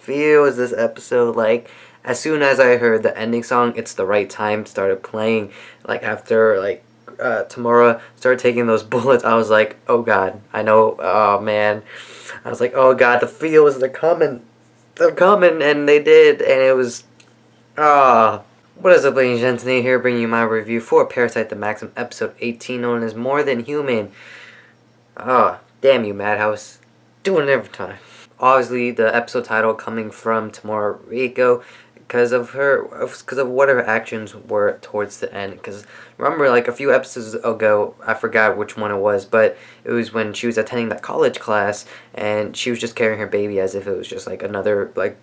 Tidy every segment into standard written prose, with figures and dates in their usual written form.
feels this episode. Like, as soon as I heard the ending song, It's the Right Time, started playing, like, after, like, Tamora started taking those bullets, I was like, oh god, I know, oh man. I was like, oh god, the feels, they're coming. They're coming, and they did, and it was, ah. What is up, ladies and gentlemen, here bringing you my review for Parasite the Maxim, episode 18, known as More Than Human. Ah, damn you, Madhouse. Doing it every time. Obviously, the episode title coming from Tamora Rico because of what her actions were towards the end. Because remember, like a few episodes ago, I forgot which one it was, but it was when she was attending that college class and she was just carrying her baby as if it was just like another like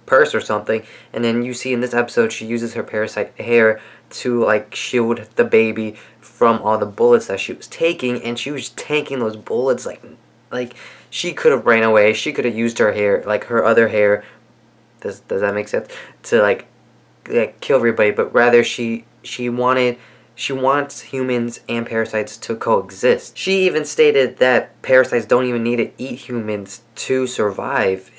purse or something. And then you see in this episode she uses her Parasite hair to like shield the baby from all the bullets that she was taking, and she was taking those bullets like she could have ran away. She could have used her hair, like her other hair. Does that make sense? To like kill everybody, but rather she wants humans and parasites to coexist. She even stated that parasites don't even need to eat humans to survive.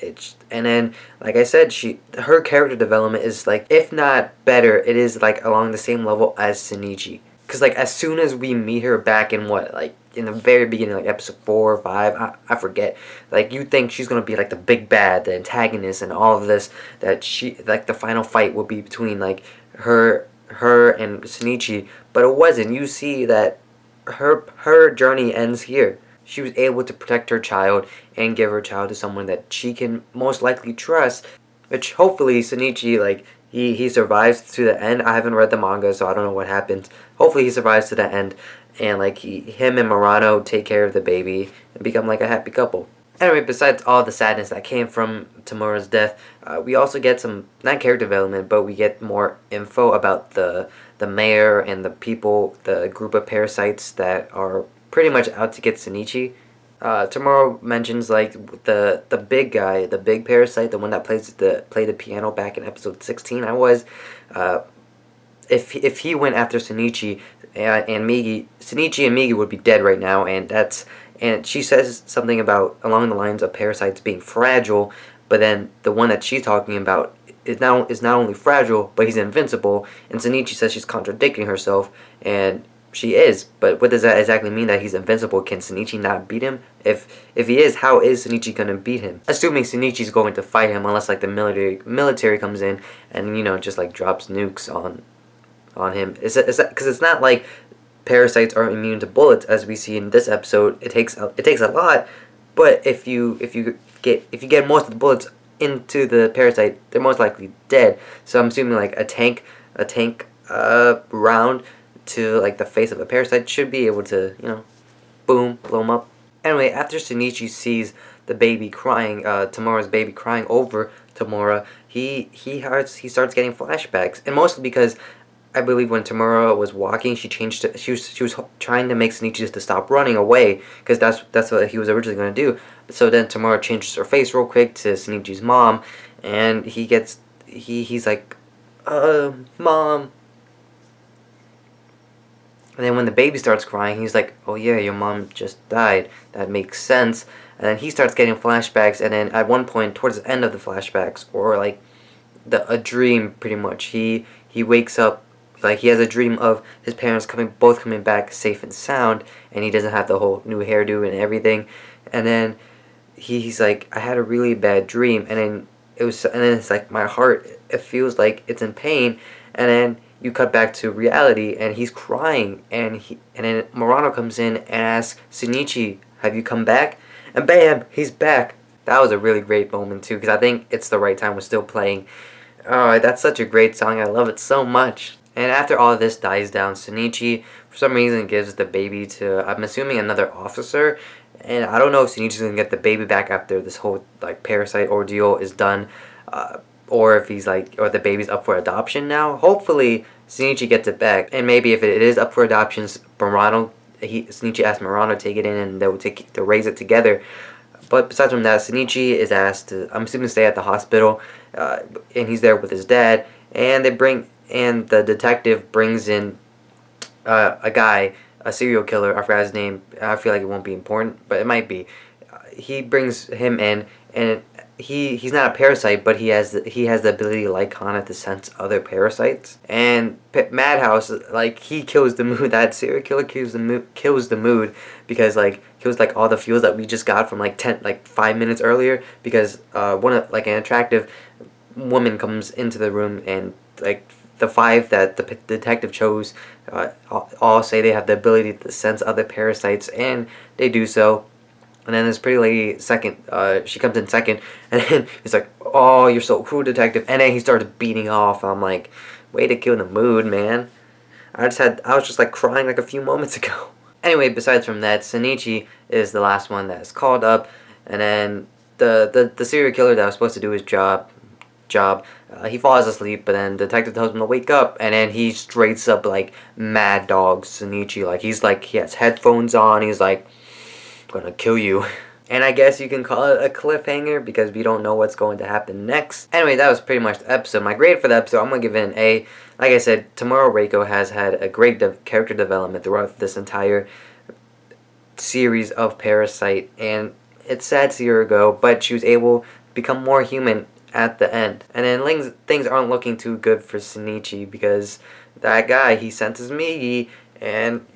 And then, like I said, her character development is like, if not better, it is like along the same level as Shinichi. Cause like as soon as we meet her back in in the very beginning, like episode 4 or 5, I forget. Like you think she's gonna be like the big bad, the antagonist, and all of this. That the final fight will be between like her and Shinichi, but it wasn't. You see that her journey ends here. She was able to protect her child and give her child to someone that she can most likely trust, which hopefully Shinichi, like, he survives to the end. I haven't read the manga, so I don't know what happens. Hopefully he survives to the end, and like him and Murano take care of the baby and become like a happy couple. Anyway, besides all the sadness that came from Tamora's death, we also get some, not character development, but we get more info about the mayor and the people, the group of parasites that are pretty much out to get Shinichi. Tamora mentions like the big guy, the big parasite, the one that played the piano back in episode 16. If he went after Shinichi and Migi, Shinichi and Migi would be dead right now, and she says something about along the lines of parasites being fragile, but then the one that she's talking about is not only fragile, but he's invincible, and Shinichi says she's contradicting herself, and she is, but what does that exactly mean, that he's invincible? Can Shinichi not beat him? If he is, how is Shinichi gonna beat him? Assuming Shinichi's going to fight him, unless like the military comes in and, you know, just like drops nukes on him. Is that because it's not like parasites are immune to bullets as we see in this episode. It takes a lot, but if you get most of the bullets into the parasite, they're most likely dead. So I'm assuming like a tank round to like the face of a parasite should be able to, you know, boom, blow him up. Anyway, after Shinichi sees the baby crying, Tamora's baby crying over Tamora, he starts getting flashbacks, and mostly because I believe when Tamora was walking, she was trying to make Shinichi just to stop running away, because that's what he was originally going to do. So then Tamora changes her face real quick to Shinichi's mom, and he's like, Mom. And then when the baby starts crying, he's like, oh yeah, your mom just died. That makes sense. And then he starts getting flashbacks, and then at one point, towards the end of the flashbacks, or like a dream pretty much, he wakes up, like he has a dream of his parents both coming back safe and sound, and he doesn't have the whole new hairdo and everything. And then he's like, I had a really bad dream, and then it's like my heart, it feels like it's in pain, and then you cut back to reality, and he's crying, and then Murano comes in and asks Shinichi, have you come back? And bam, he's back. That was a really great moment too, because I think It's the Right Time was still playing. Oh, that's such a great song. I love it so much. And after all of this dies down, Shinichi for some reason gives the baby to, I'm assuming, another officer. And I don't know if Shinichi's gonna get the baby back after this whole like parasite ordeal is done, or if he's like, or the baby's up for adoption now. Hopefully Shinichi gets it back, and maybe if it is up for adoption, Shinichi asks Murano to take it in, and they'll raise it together. But besides from that, Shinichi is asked to, I'm assuming, stay at the hospital, and he's there with his dad, and the detective brings in a guy, a serial killer. I forgot his name. I feel like it won't be important, but it might be. He brings him in, and he's not a parasite, but he has the ability like Kana to sense other parasites. And Madhouse, like, he kills the mood. That serial killer kills the mood because like kills like all the fuels that we just got from like 5 minutes earlier, because one of like an attractive woman comes into the room, and like the 5 that the detective chose all say they have the ability to sense other parasites, and they do so. And then this pretty lady second, she comes in second, and then he's like, "Oh, you're so cool, detective." And then he starts beating off. I'm like, way to kill the mood, man. I was just like crying like a few moments ago. Anyway, besides from that, Shinichi is the last one that's called up, and then the serial killer that was supposed to do his job, he falls asleep, but then the detective tells him to wake up, and then he straight up like mad dogs Shinichi. Like he has headphones on. He's like, "Gonna kill you." And I guess you can call it a cliffhanger because we don't know what's going to happen next. Anyway, that was pretty much the episode. My grade for the episode, I'm gonna give it an A. Like I said, Tomorrow Reiko has had a great character development throughout this entire series of Parasite, and it's sad to see her go, but she was able to become more human at the end. And then things aren't looking too good for Shinichi, because that guy, he senses Migi, and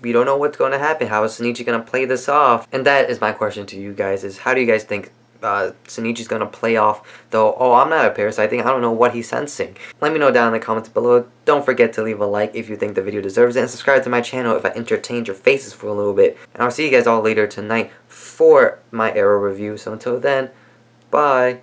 we don't know what's going to happen. How is Shinichi going to play this off? And that is my question to you guys, is how do you guys think Shinichi's going to play off the, "Oh, I'm not a parasite" thing? I don't know what he's sensing. Let me know down in the comments below. Don't forget to leave a like if you think the video deserves it, and subscribe to my channel if I entertained your faces for a little bit. And I'll see you guys all later tonight for my Arrow review. So until then, bye.